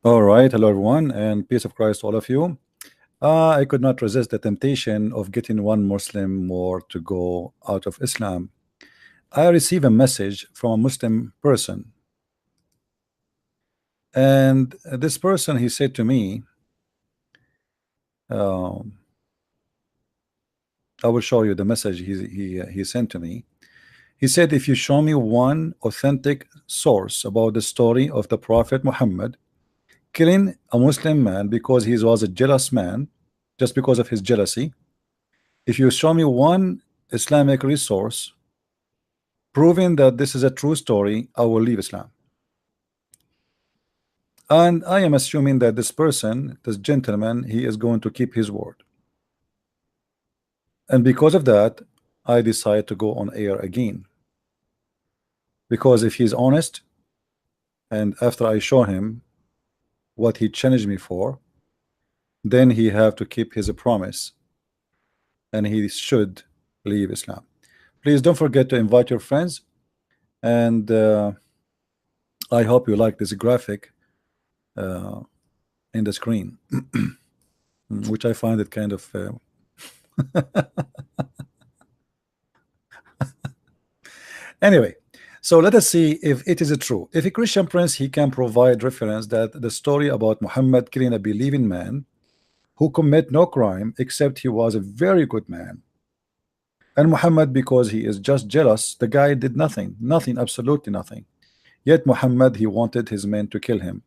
All right, hello everyone, and peace of Christ to all of you. I could not resist the temptation of getting one Muslim more to go out of Islam. I received a message from a Muslim person, and this person he said to me, I will show you the message he sent to me. He said, if you show me one authentic source about the story of the Prophet Muhammad killing a Muslim man because he was a jealous man, just because of his jealousy. If you show me one Islamic resource proving that this is a true story, I will leave Islam. And I am assuming that this person, this gentleman, he is going to keep his word. And because of that, I decide to go on air again. Because if he's honest, and after I show him what he challenged me for, then he have to keep his promise, and he should leave Islam. Please don't forget to invite your friends, and I hope you like this graphic in the screen, which I find it kind of anyway. So let us see if it is true. If a Christian prince, he can provide reference that the story about Muhammad killing a believing man who commit no crime except he was a very good man, and Muhammad, because he is just jealous, the guy did nothing, absolutely nothing. Yet Muhammad, he wanted his men to kill him.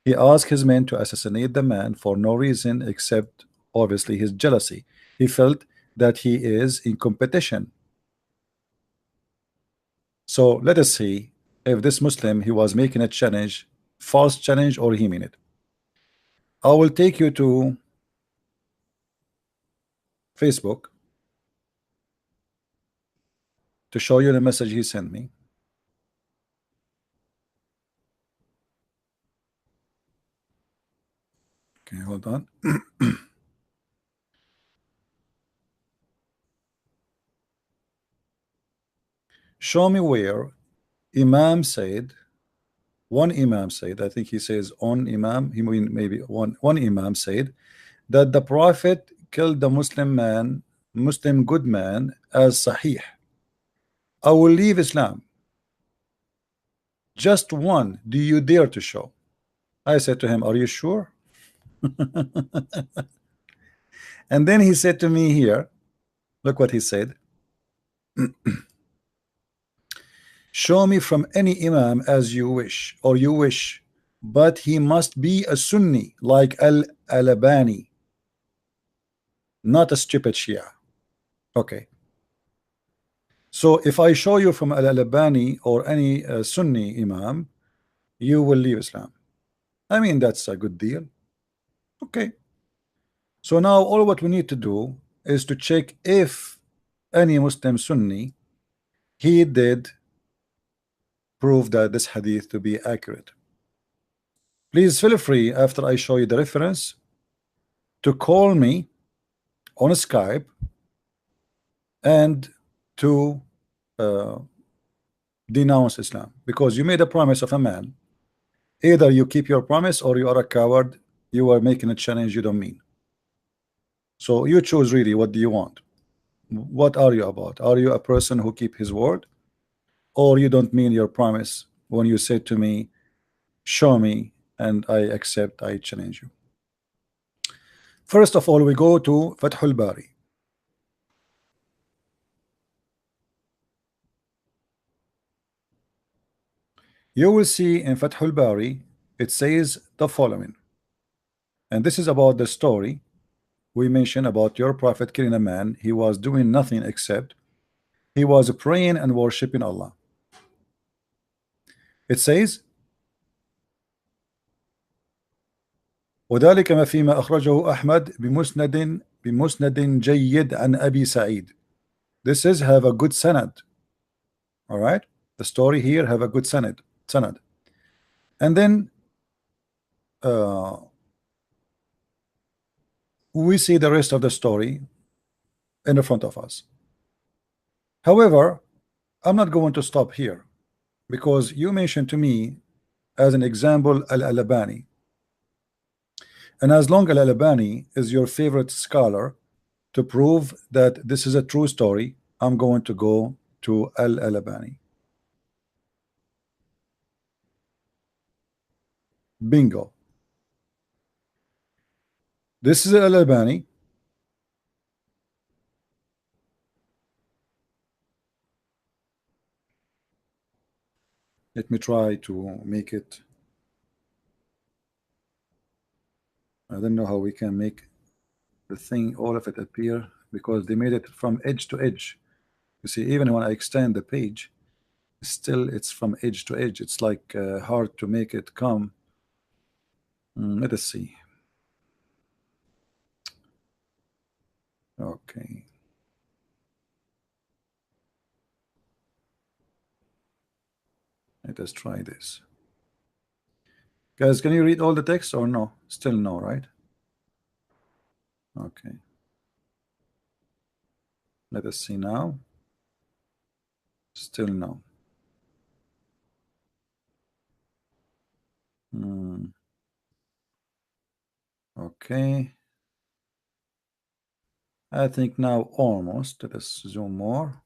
He asked his men to assassinate the man for no reason except obviously his jealousy. He felt that he is in competition. So let us see if this Muslim, he was making a challenge, false challenge, or he mean it. I will take you to Facebook to show you the message he sent me. Okay, hold on. Show me where Imam said, one Imam said, I think he says on Imam, he mean maybe one Imam said that the Prophet killed the Muslim good man as Sahih. I will leave Islam. Just one, do you dare to show? I said to him, are you sure? And then he said to me here, look what he said. Show me from any Imam as you wish, or you wish, but he must be a Sunni like Al-Albani, not a stupid Shia. Okay. So if I show you from Al-Albani or any Sunni Imam, you will leave Islam. I mean, that's a good deal. Okay. So now all what we need to do is to check if any Muslim Sunni, he did prove that this hadith to be accurate. Please feel free, after I show you the reference, to call me on Skype and to denounce Islam, because you made a promise of a man. Either you keep your promise or you are a coward. You are making a challenge you don't mean. So you choose really, what do you want? What are you about? Are you a person who keep his word, or you don't mean your promise when you say to me, show me, and I accept, I challenge you? First of all, we go to Fathul Bari. You will see in Fathul Bari, it says the following, and this is about the story we mentioned about your prophet killing a man. He was doing nothing except he was praying and worshiping Allah. It says, وذلك ما فيما أخرجه أحمد بمسند جيد عن أبي سعيد. This is have a good sanad. All right, the story here have a good sanad. And then we see the rest of the story in the front of us. However, I'm not going to stop here, because you mentioned to me as an example Al-Albani. And as long as Al-Albani is your favorite scholar to prove that this is a true story, I'm going to go to Al-Albani. Bingo. This is Al-Albani. Let me try to make it. I don't know how we can make the thing, all of it appear, because they made it from edge to edge. You see, even when I extend the page, still it's from edge to edge. It's like hard to make it come. Let us see. Okay. Let us try this. Guys, can you read all the text or no? Still no, right? Okay. Let us see now. Still no. Okay. I think now almost. Let us zoom more.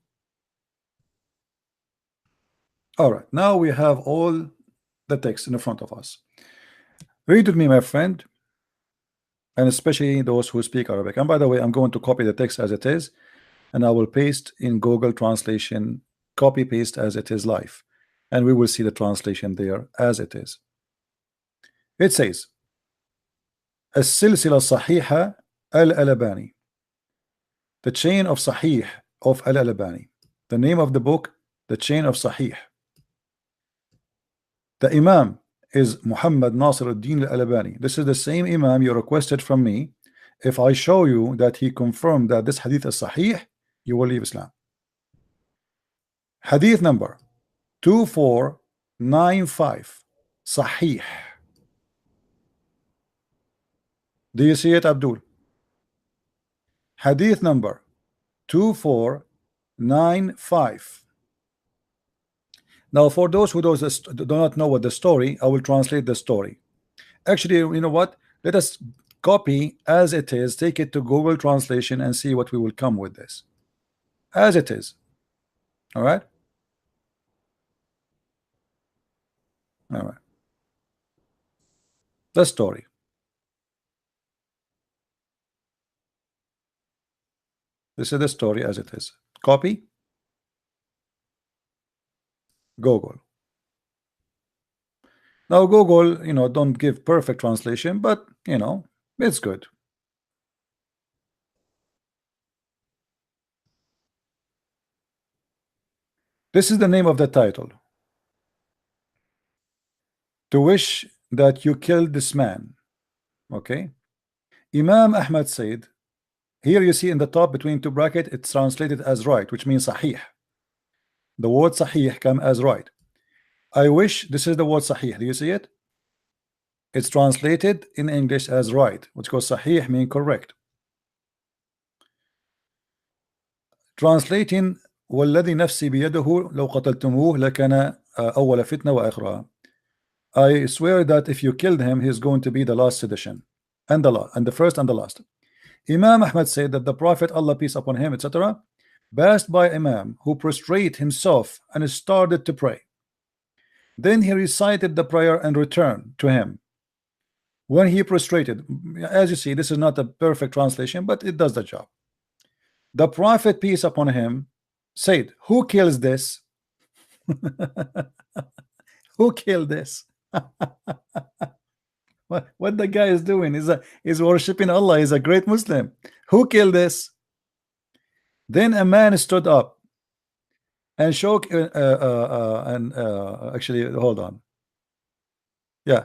All right. Now we have all the text in front of us. Read with me, my friend, and especially those who speak Arabic. And by the way, I'm going to copy the text as it is, and I will paste in Google Translation, copy paste as it is live, and we will see the translation there as it is. It says السلسلة الصحيحة الألباني, the chain of Sahih of Al-Albani. The name of the book, the chain of Sahih. The Imam is Muhammad Nasir al-Din al-Albani. This is the same Imam you requested from me. If I show you that he confirmed that this hadith is Sahih, you will leave Islam. Hadith number 2495, Sahih. Do you see it, Abdul? Hadith number 2495. Now, for those who do not know what the story, I will translate the story. Actually, you know what? Let us copy as it is, take it to Google Translation and see what we will come with this. As it is. All right? All right. The story. This is the story as it is. Copy. Google. Now Google, you know, don't give perfect translation, but you know, it's good. This is the name of the title. To wish that you killed this man. Okay. Imam Ahmad said, here you see in the top between two brackets, it's translated as right, which means Sahih. The word Sahih come as right. I wish, this is the word Sahih. Do you see it? It's translated in English as right, which goes Sahih mean correct. Translating والذي نفسي بيده لو قتلتموه لكان أول فتنة وآخرها. I swear that if you killed him, he's going to be the last sedition, and the first and the last. Imam Ahmad said that the Prophet, Allah peace upon him, etc., passed by Imam who prostrate himself and started to pray. Then he recited the prayer and returned to him. When he prostrated, as you see, this is not a perfect translation, but it does the job. The Prophet, peace upon him, said, who kills this? Who killed this? What the guy is doing is worshiping Allah. He's a great Muslim. Who killed this? Then a man stood up and shook actually hold on. Yeah,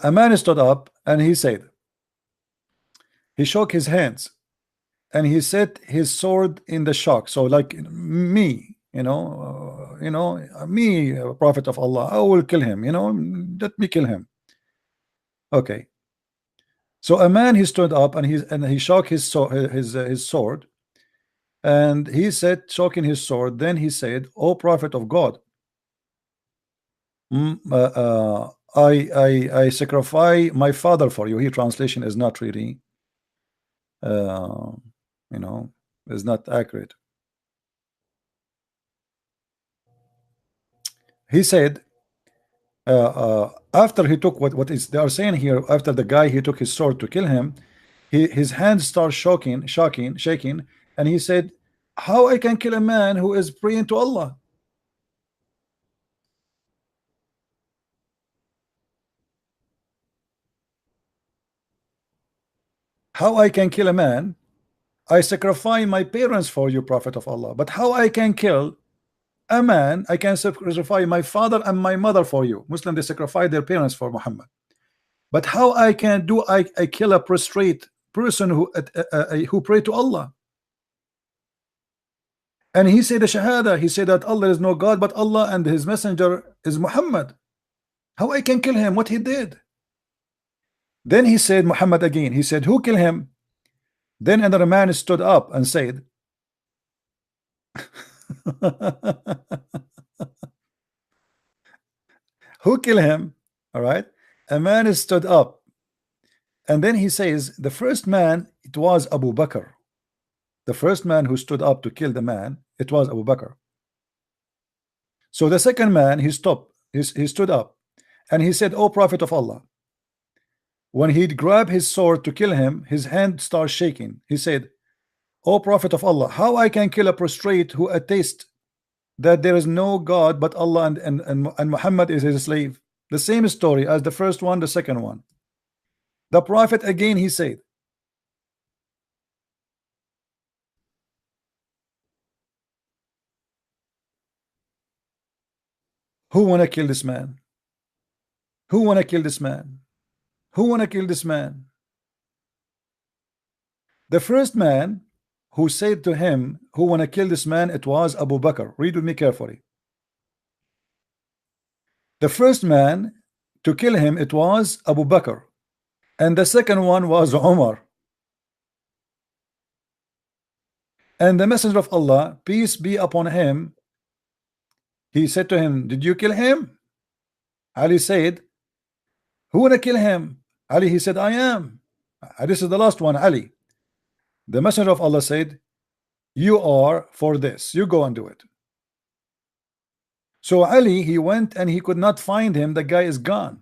a man stood up and he said, he shook his hands and he set his sword in the shock. So like me, me, Prophet of Allah, I will kill him, let me kill him. Okay. So a man, he stood up and he shook his sword, and he said, shoking his sword, then he said, O Prophet of God, I sacrifice my father for you. Here translation is not really uh, you know, is not accurate. He said after he took what is they are saying here, after the guy he took his sword to kill him, his hands start shaking, and he said, how I can kill a man who is praying to Allah? How I can kill a man? I sacrifice my parents for you, Prophet of Allah. But how I can kill a man? I can sacrifice my father and my mother for you. Muslim, they sacrifice their parents for Muhammad. But how I can do I kill a prostrate person who pray to Allah? And he said the Shahada. He said that Allah is no God but Allah, and his messenger is Muhammad. How I can kill him? What he did? Then he said Muhammad again. He said, who killed him? Then another man stood up and said, who killed him? All right. A man stood up, and then he says, the first man, it was Abu Bakr. The first man who stood up to kill the man, it was Abu Bakr. So the second man, he stood up, and he said, O Prophet of Allah. When he'd grab his sword to kill him, his hand starts shaking. He said, O Prophet of Allah, how I can kill a prostrate who attests that there is no God but Allah, and Muhammad is his slave? The same story as the first one, the second one. The Prophet again, he said, who wanna kill this man? Who wanna kill this man? Who wanna kill this man? The first man who said to him, who wanna kill this man, it was Abu Bakr. Read with me carefully. The first man to kill him, it was Abu Bakr, and the second one was Umar. And the Messenger of Allah, peace be upon him, he said to him, did you kill him? Ali said, who wanna kill him? Ali, he said, I am. This is the last one, Ali. The Messenger of Allah said, you are for this, you go and do it. So Ali, he went and he could not find him. The guy is gone.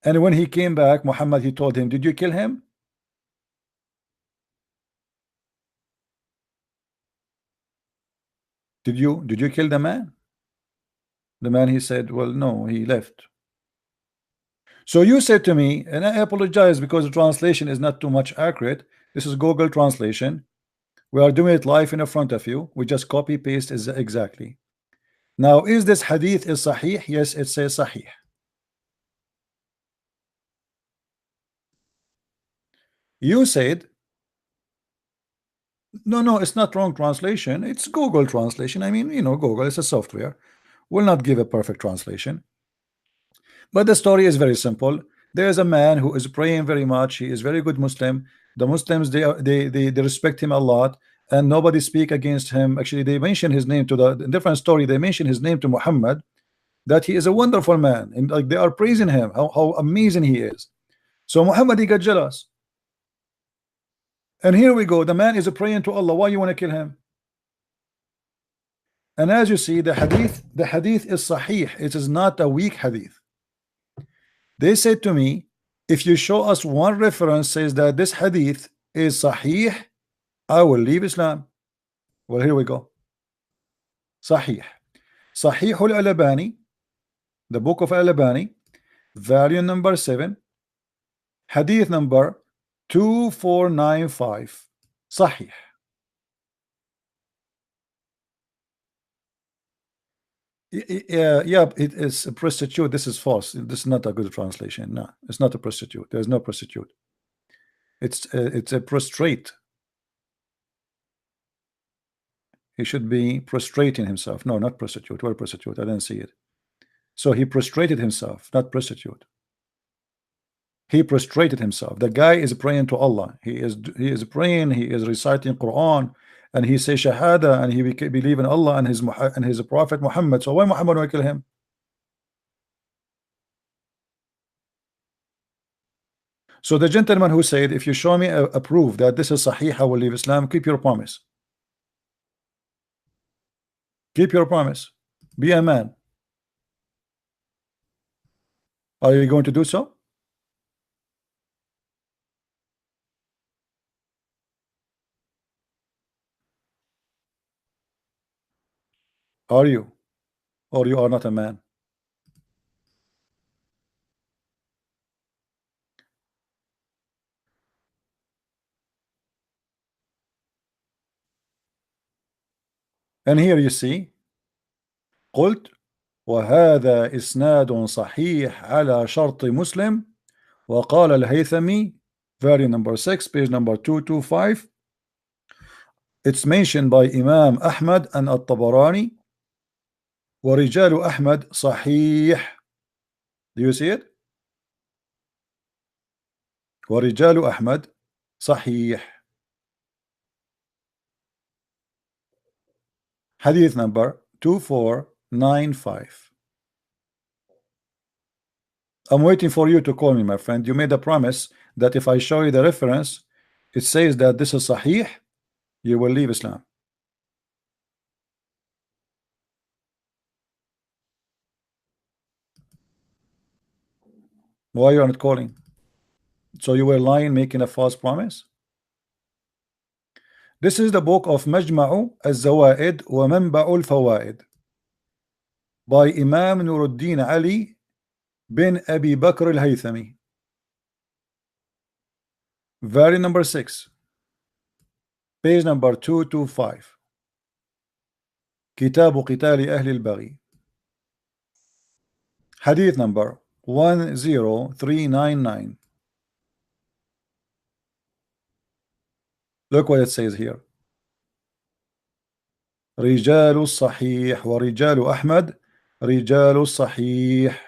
And when he came back, Muhammad, he told him, did you kill him? Did you kill the man? The man, he said, well, no, he left. So you said to me, and I apologize because the translation is not too much accurate. This is Google translation. We are doing it live in front of you. We just copy paste is exactly. Now, is this hadith is sahih? Yes, it says sahih. You said, no, it's not wrong translation. It's Google translation. I mean, you know, Google is a software. Will not give a perfect translation. But the story is very simple. There is a man who is praying very much. He is very good Muslim. The Muslims, they respect him a lot, and nobody speak against him. Actually, they mention his name to the different story. They mention his name to Muhammad, that he is a wonderful man, and like they are praising him, how amazing he is. So Muhammad, he got jealous. And here we go. The man is praying to Allah. Why you want to kill him? And as you see, the hadith is sahih. It is not a weak hadith. They said to me, if you show us one reference says that this hadith is sahih, I will leave Islam. Well, here we go. Sahih. Sahih al-Albani, the book of Al-Albani, volume number 7, hadith number 2495. Sahih. Yeah, it is a prostitute. This is false. This is not a good translation. No, it's not a prostitute. There's no prostitute. It's a prostrate. He should be prostrating himself. No, not prostitute. Where prostitute? I didn't see it. So he prostrated himself, not prostitute. He prostrated himself. The guy is praying to Allah. He is praying. He is reciting Quran, and he says Shahada, and he believe in Allah and his Prophet Muhammad. So why Muhammad will kill him? So the gentleman who said, if you show me a proof that this is Sahih, I will leave Islam, keep your promise. Keep your promise. Be a man. Are you going to do so? Are you? Or you are not a man? And here you see, قلت وهذا إسناد صحيح على شرط مسلم. وقال الهيثمي, very number 6, page number 225. It's mentioned by Imam Ahmad and At-Tabarani. ورجال أحمد صحيح. Do you see it? ورجال أحمد صحيح. Hadith number 2495. I'm waiting for you to call me, my friend. You made a promise that if I show you the reference, it says that this is Sahih, you will leave Islam. Why you are not calling? So you were lying, making a false promise? This is the book of Majma'u al-Zawaid wa Manba'u al-Fawaid by Imam Nuruddin Ali bin Abi Bakr al-Haythami. Very number 6, page number 225. كتاب قتال أهل البغي. Hadith number 10399. Look what it says here. رجال الصحيح ورجال أحمد رجال الصحيح.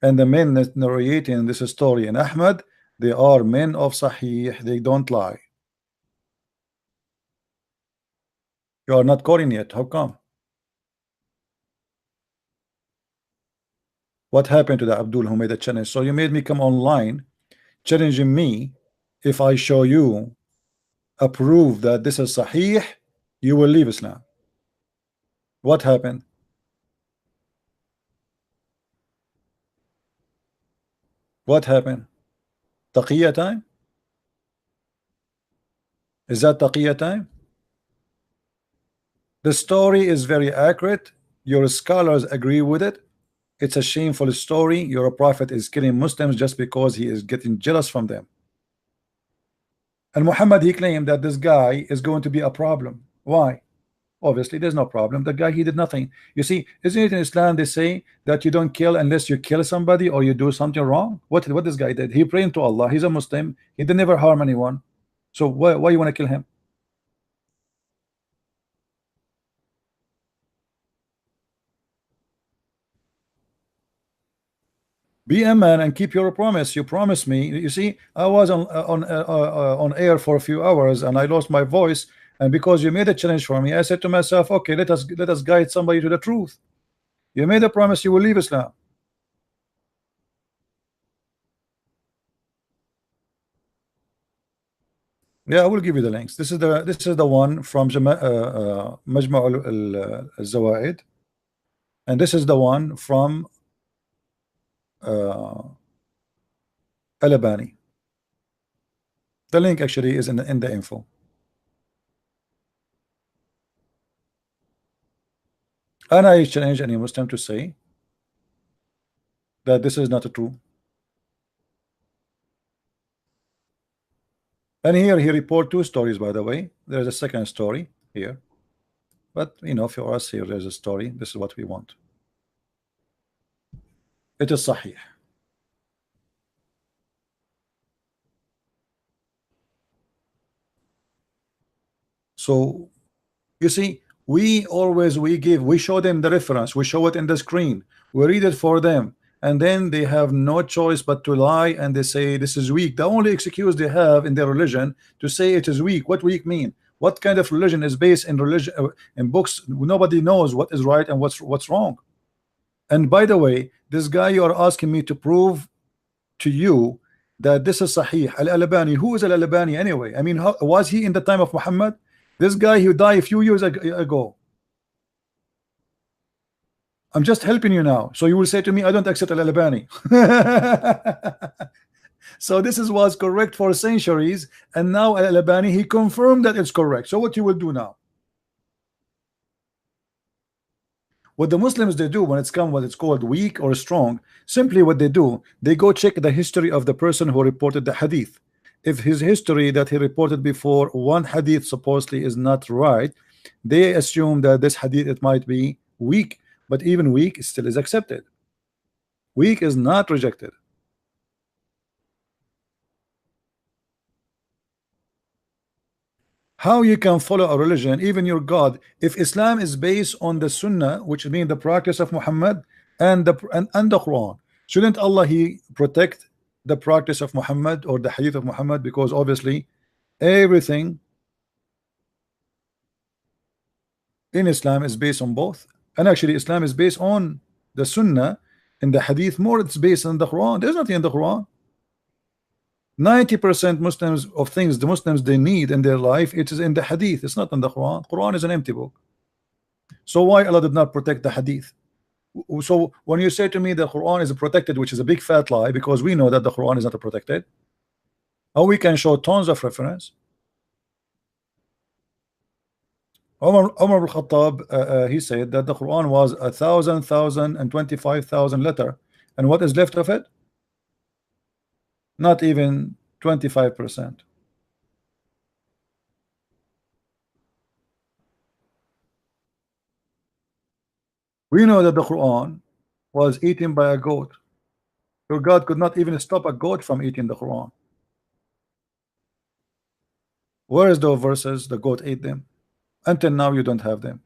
And the men narrating this story in Ahmad, they are men of Sahih, they don't lie. You are not calling yet, how come? What happened to the Abdul who made a challenge? So you made me come online challenging me. If I show you a proof that this is Sahih, you will leave Islam. What happened? What happened? Taqiyya time? Is that Taqiyya time? The story is very accurate. Your scholars agree with it. It's a shameful story. Your prophet is killing Muslims just because he is getting jealous from them. And Muhammad, he claimed that this guy is going to be a problem. Why? Obviously there's no problem. The guy, he did nothing. You see, isn't it in Islam they say that you don't kill unless you kill somebody or you do something wrong? What this guy did? He prayed to Allah. He's a Muslim. He did never harm anyone. So why you want to kill him? Be a man and keep your promise. You promised me. You see, I was on air for a few hours and I lost my voice. And because you made a challenge for me, I said to myself, okay, let us guide somebody to the truth. You made a promise you will leave Islam. Yeah, I will give you the links. This is the one from Majma' al-Zawaid, and this is the one from Al-Albani. The link actually is in the info. And I challenge any Muslim to say that this is not true. And here he report 2 stories, by the way. There's a second story here. But you know, for us here, there's a story. This is what we want. It is Sahih. So you see, we show them the reference, we show it in the screen, we read it for them, and then they have no choice but to lie, and they say this is weak. The only excuse they have in their religion to say it is weak. What weak mean? What kind of religion is based in religion in books? Nobody knows what is right and what's wrong. And by the way, this guy you are asking me to prove to you that this is Sahih. Al-Albani, who is Al-Albani anyway? I mean, how, was he in the time of Muhammad? This guy who died a few years ago. I'm just helping you now. So you will say to me, I don't accept Al-Albani. So this is was correct for centuries, and now Al-Albani, he confirmed that it's correct. So what you will do now? What the Muslims they do when it's come what it's called weak or strong, simply what they do, they go check the history of the person who reported the hadith. If his history that he reported before one hadith supposedly is not right, they assume that this hadith it might be weak, but even weak still is accepted. Weak is not rejected. How you can follow a religion, even your God, if Islam is based on the Sunnah, which means the practice of Muhammad and the Quran? Shouldn't Allah he protect the practice of Muhammad or the hadith of Muhammad? Because obviously everything in Islam is based on both, and actually Islam is based on the Sunnah. In the hadith more it's based on the Quran. There's nothing in the Quran. 90% Muslims of things the Muslims they need in their life, it is in the hadith. It's not in the Quran. Quran is an empty book. So why Allah did not protect the hadith? So when you say to me the Quran is protected, which is a big fat lie, because we know that the Quran is not protected, or we can show tons of reference. Umar al-Khattab he said that the Quran was 1,000 and 25,000 letter, and what is left of it? Not even 25%. We know that the Quran was eaten by a goat. Your God could not even stop a goat from eating the Quran. Where is the verses the goat ate them? Until now you don't have them.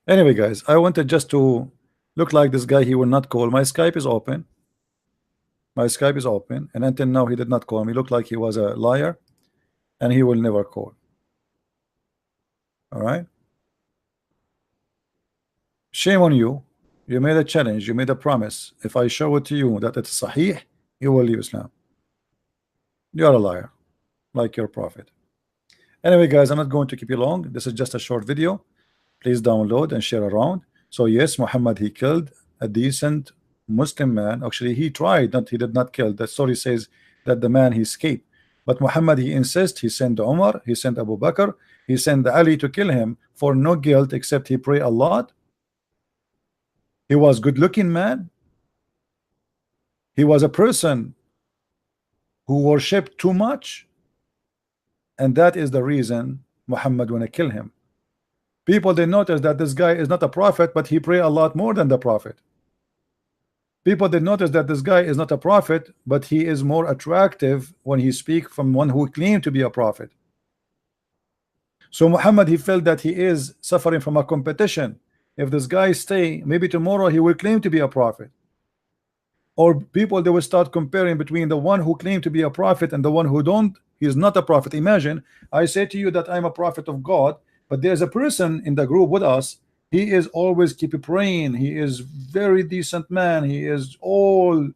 Anyway guys, I wanted just to look like this guy. He will not call. My Skype is open. My Skype is open, and until now he did not call me. Looked like he was a liar, and he will never call. All right. Shame on you. You made a challenge. You made a promise. If I show it to you that it's Sahih, you will leave Islam. You are a liar, like your prophet. Anyway, guys, I'm not going to keep you long. This is just a short video. Please download and share around. So yes, Muhammad he killed a decent Muslim man. Actually, he tried, he did not kill. The story says that the man he escaped. But Muhammad he insists. He sent Umar, he sent Abu Bakr, he sent Ali to kill him for no guilt except he prayed a lot. He was good-looking man. He was a person who worshipped too much, and that is the reason Muhammad want to kill him. People they notice that this guy is not a prophet, but he pray a lot more than the prophet. People they notice that this guy is not a prophet, but he is more attractive when he speak from one who claimed to be a prophet. So Muhammad he felt that he is suffering from a competition. If this guy stay, maybe tomorrow he will claim to be a prophet. Or people they will start comparing between the one who claimed to be a prophet and the one who don't. He is not a prophet. Imagine I say to you that I'm a prophet of God, but there's a person in the group with us. He is always keep praying. He is very decent man. He is all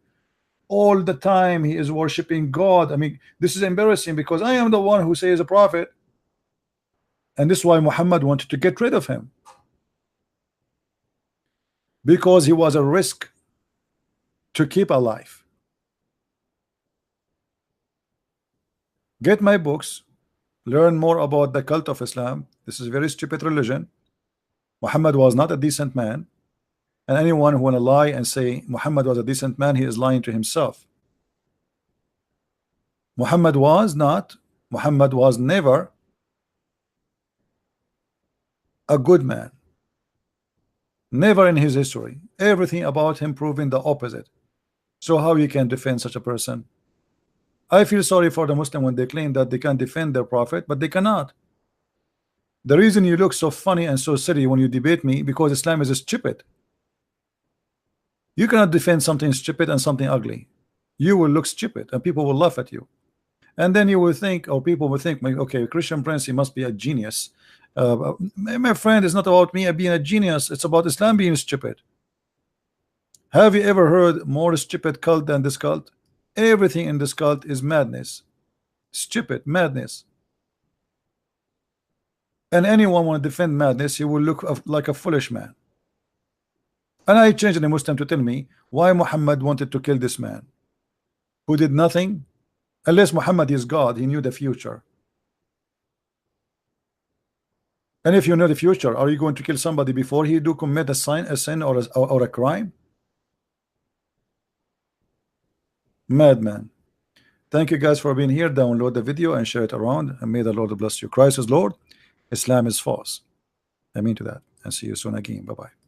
the time he is worshiping God. I mean, this is embarrassing because I am the one who says a prophet, and this is why Muhammad wanted to get rid of him, because he was a risk to keep alive. Get my books, learn more about the cult of Islam. This is a very stupid religion. Muhammad was not a decent man, and anyone who want to lie and say Muhammad was a decent man, he is lying to himself. Muhammad was not. Muhammad was never a good man. Never in his history. Everything about him proving the opposite. So how you can defend such a person? I feel sorry for the Muslim when they claim that they can defend their prophet, but they cannot. The reason you look so funny and so silly when you debate me, because Islam is stupid. You cannot defend something stupid and something ugly. You will look stupid and people will laugh at you. And then you will think, or people will think, okay, Christian Prince, he must be a genius. My friend, it's not about me being a genius. It's about Islam being stupid. Have you ever heard more stupid cult than this cult? Everything in this cult is madness, stupid madness. And anyone want to defend madness, he will look like a foolish man. And I changed a Muslim to tell me why Muhammad wanted to kill this man who did nothing. Unless Muhammad is God, he knew the future. And if you know the future, are you going to kill somebody before he do commit a sin or a crime? Madman. Thank you guys for being here. Download the video and share it around, and may the Lord bless you. Christ is Lord, Islam is false. I mean to that, and see you soon again. Bye bye.